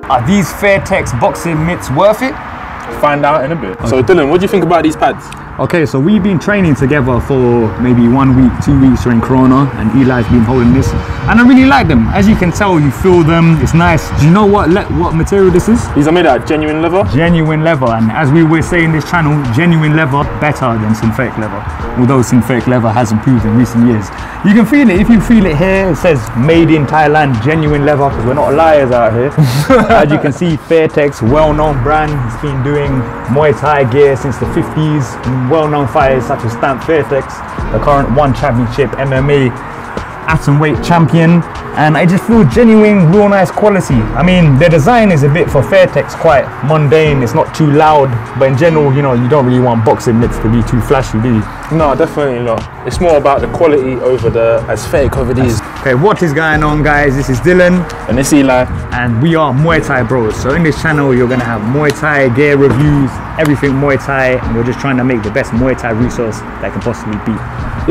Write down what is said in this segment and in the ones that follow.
Are these Fairtex boxing mitts worth it? Find out in a bit. Okay. So Dylan, what do you think about these pads? Okay, so we've been training together for maybe 1 week, 2 weeks during Corona, and Eli's been holding this, and I really like them. As you can tell, you feel them, it's nice. Do you know what material this is? These are made out of genuine leather? Genuine leather, and as we always say in this channel, genuine leather better than synthetic leather, although synthetic leather has improved in recent years. You can feel it, if you feel it here, it says made in Thailand, genuine leather, because we're not liars out here. As you can see, Fairtex, well-known brand, it's been doing Muay Thai gear since the 50s. Well-known fighters such as Stamp Fairtex, the current One Championship MMA atomweight champion, and I just feel genuine, real nice quality. I mean, the design is a bit for Fairtex quite mundane, it's not too loud, but in general, you know, you don't really want boxing mitts to be too flashy, do you? No, definitely not. It's more about the quality over the aesthetic over these. Okay, what is going on, guys? This is Dylan. And it's Eli. And we are Muay Thai bros. So in this channel, you're gonna have Muay Thai gear reviews, everything Muay Thai, and we're just trying to make the best Muay Thai resource that can possibly be.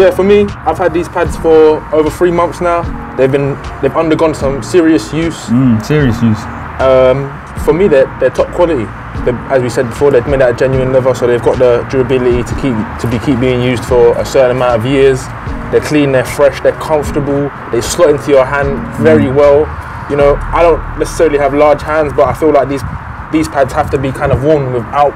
Yeah, for me, I've had these pads for over 3 months now. They've undergone some serious use. Serious use. For me, they're top quality. As we said before, they're made out of genuine leather, so they've got the durability to keep being used for a certain amount of years. They're clean, they're fresh, they're comfortable. They slot into your hand very well. You know, I don't necessarily have large hands, but I feel like these pads have to be kind of worn without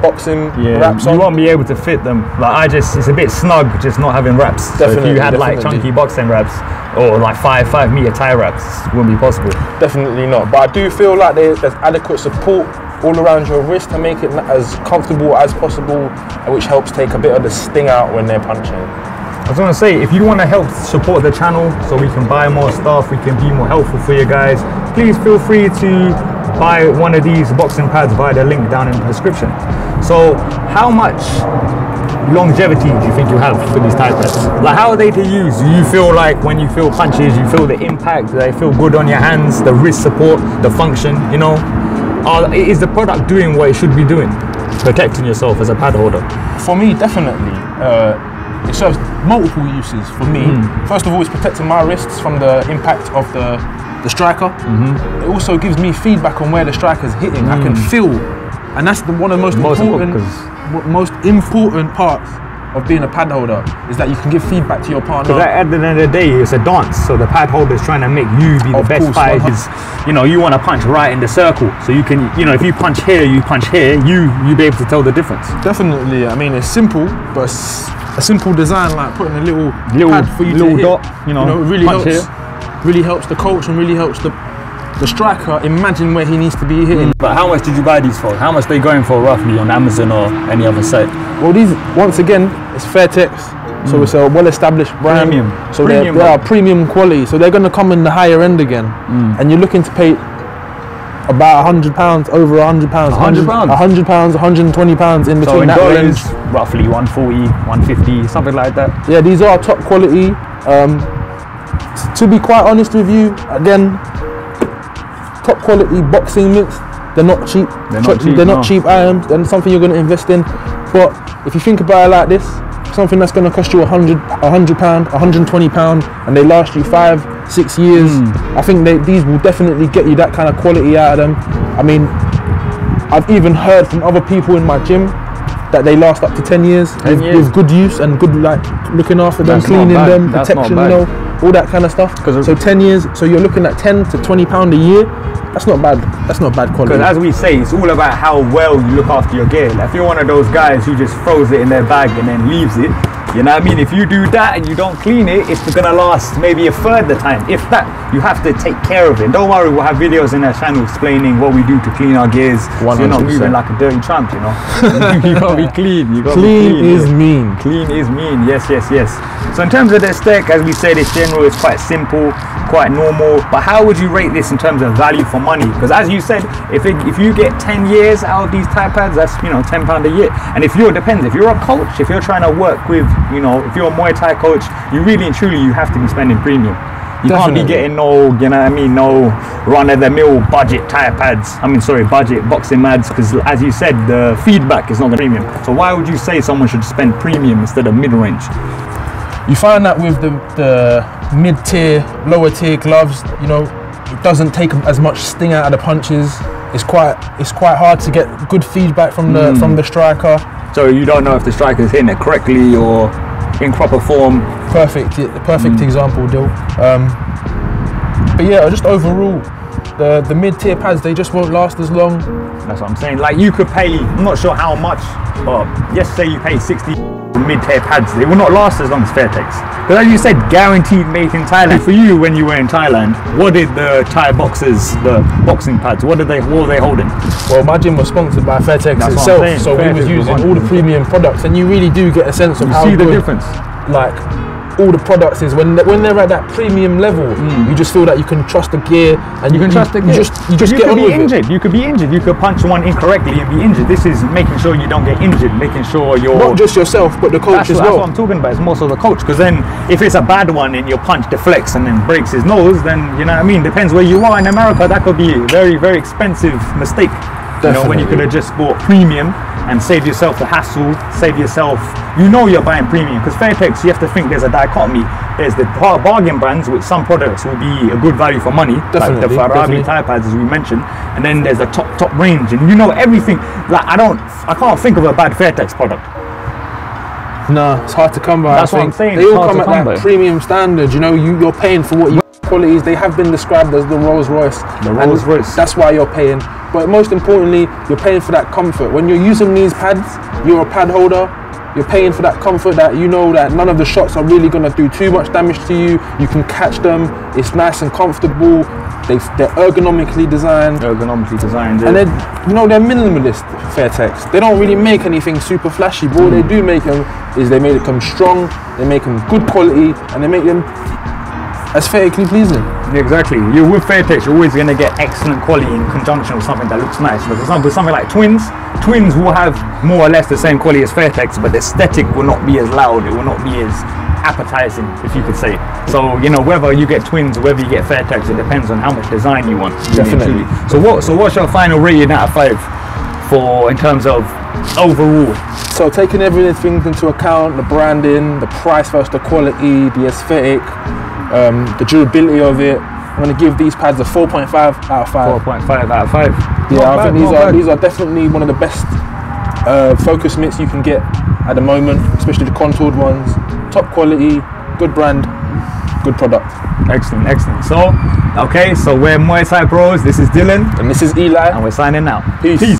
boxing wraps on. You won't be able to fit them. Like it's a bit snug just not having wraps. Definitely, so if you had like chunky boxing wraps or like 5 meter tie wraps, it wouldn't be possible. Definitely not. But I do feel like there's adequate support all around your wrist to make it as comfortable as possible, which helps take a bit of the sting out when they're punching. I was going to say, if you want to help support the channel so we can buy more stuff, we can be more helpful for you guys, please feel free to buy one of these boxing pads via the link down in the description. So how much longevity do you think you have for these Thai pads? Like, how are they to use? Do you feel like when you feel punches, you feel the impact, do they feel good on your hands, the wrist support, the function, you know? Is the product doing what it should be doing, protecting yourself as a pad holder? For me, definitely. It serves multiple uses for me. First of all, it's protecting my wrists from the impact of the striker. It also gives me feedback on where the striker's hitting. I can feel, and that's one of the most important parts of being a pad holder, is that you can give feedback to your partner. Because at the end of the day, it's a dance, so the pad holder is trying to make you be the best fighter. You know, you want to punch right in the circle, so you can, you know, if you punch here, you be able to tell the difference. Definitely. I mean, it's simple, but a simple design like putting a little pad for you little to dot, hit, you know, it really helps the coach and really helps the striker imagine where he needs to be hitting. But how much did you buy these for? How much are they going for roughly on Amazon or any other site? Well, these, once again, it's Fairtex, so it's a well-established brand. So they are premium quality, so they're going to come in the higher end again. And you're looking to pay about £100, over £100, £100, £120 in between. So in that dollars, range, roughly 140, 150, something like that. Yeah, these are top quality. To be quite honest with you, again, top quality boxing mitts. They're not cheap. They're not cheap items. They're something you're going to invest in. But if you think about it like this, something that's going to cost you £100, £120, and they last you 5-6 years. I think these will definitely get you that kind of quality out of them. I mean, I've even heard from other people in my gym that they last up to 10 years, with good use and good, like, looking after them, cleaning them, protection, you know, all that kind of stuff. So 10 years, so you're looking at £10 to £20 a year. That's not bad. That's not bad quality. Because as we say, it's all about how well you look after your gear. Like, if you're one of those guys who just throws it in their bag and then leaves it, you know what I mean? If you do that and you don't clean it, it's gonna last maybe a third the time. If that, you have to take care of it. Don't worry, we'll have videos in our channel explaining what we do to clean our gears. So you're not moving like a dirty tramp, you know? You gotta be clean. You gotta clean is mean. Clean is mean. Yes, yes, yes. So in terms of the aesthetic, as we said, in general, it's quite simple, quite normal. But how would you rate this in terms of value for money? Because as you said, if you get 10 years out of these Thai pads, that's, you know, £10 a year. And if you're, depends, if you're a coach, if you're trying to work with, you know, if you're a Muay Thai coach, you really and truly, you have to be spending premium. You can't be getting no, you know what I mean, no run-of-the-mill budget Thai pads. I mean, sorry, budget boxing mads, because as you said, the feedback is not the premium. So why would you say someone should spend premium instead of mid-range? You find that with the mid-tier, lower-tier gloves, you know, It doesn't take as much sting out of the punches. It's quite hard to get good feedback from the striker. So you don't know if the striker's hitting it correctly or in proper form. Perfect example, Dil. But yeah, just overall, the mid-tier pads, they just won't last as long. That's what I'm saying. Like you could pay, I'm not sure how much, but let's say you pay 60 mid-tier pads, they will not last as long as Fairtex. But as you said, guaranteed made in Thailand. For you, when you were in Thailand, what did the Thai boxers, the boxing pads, what were they holding? Well, my gym was sponsored by Fairtex itself, so we was using all the premium products, and you really do get a sense of how see good, the difference. Like all the products is when they're at that premium level, you just feel that you can trust the gear, and you just get on with it. You could be injured. You could punch one incorrectly and be injured. This is making sure you don't get injured, making sure you're not just yourself but the coach as well. That's what I'm talking about. It's more so the coach, because then if it's a bad one and your punch deflects and then breaks his nose, then you know what I mean. Depends where you are in America. That could be a very, very expensive mistake. You know, when you could have just bought premium and saved yourself the hassle, save yourself, you know you're buying premium. Because Fairtex, you have to think there's a dichotomy. There's the bargain brands, which some products will be a good value for money, like the Farabi Thai pads as we mentioned, and then there's the top range, and you know everything. Like I can't think of a bad Fairtex product. No, it's hard to come by. That's what I'm saying. They all come at that premium standard. You know, you're paying for what your qualities. They have been described as the Rolls Royce. The Rolls Royce. That's why you're paying. But most importantly, you're paying for that comfort. When you're using these pads, you're a pad holder. You're paying for that comfort, that you know that none of the shots are really going to do too much damage to you. You can catch them. It's nice and comfortable. They're ergonomically designed. And they're minimalist, Fairtex. They don't really make anything super flashy, but what they do make them is they make them strong, they make them good quality, and they make them aesthetically pleasing. Exactly. You're with Fairtex, you're always going to get excellent quality in conjunction with something that looks nice. For example, something like Twins will have more or less the same quality as Fairtex, but the aesthetic will not be as loud, it will not be as appetizing, if you could say. So, you know, whether you get Twins or whether you get Fairtex, it depends on how much design you want. Definitely. So what's your final rating out of 5 for in terms of overall? So taking everything into account, the branding, the price versus the quality, the aesthetic, the durability of it, I'm going to give these pads a 4.5 out of 5. 4.5 out of 5. Yeah, I think these are definitely one of the best focus mitts you can get at the moment, especially the contoured ones. Top quality, good brand, good product. Excellent. So, okay, so we're Muay Thai Bros. This is Dylan. And this is Eli. And we're signing out. Peace.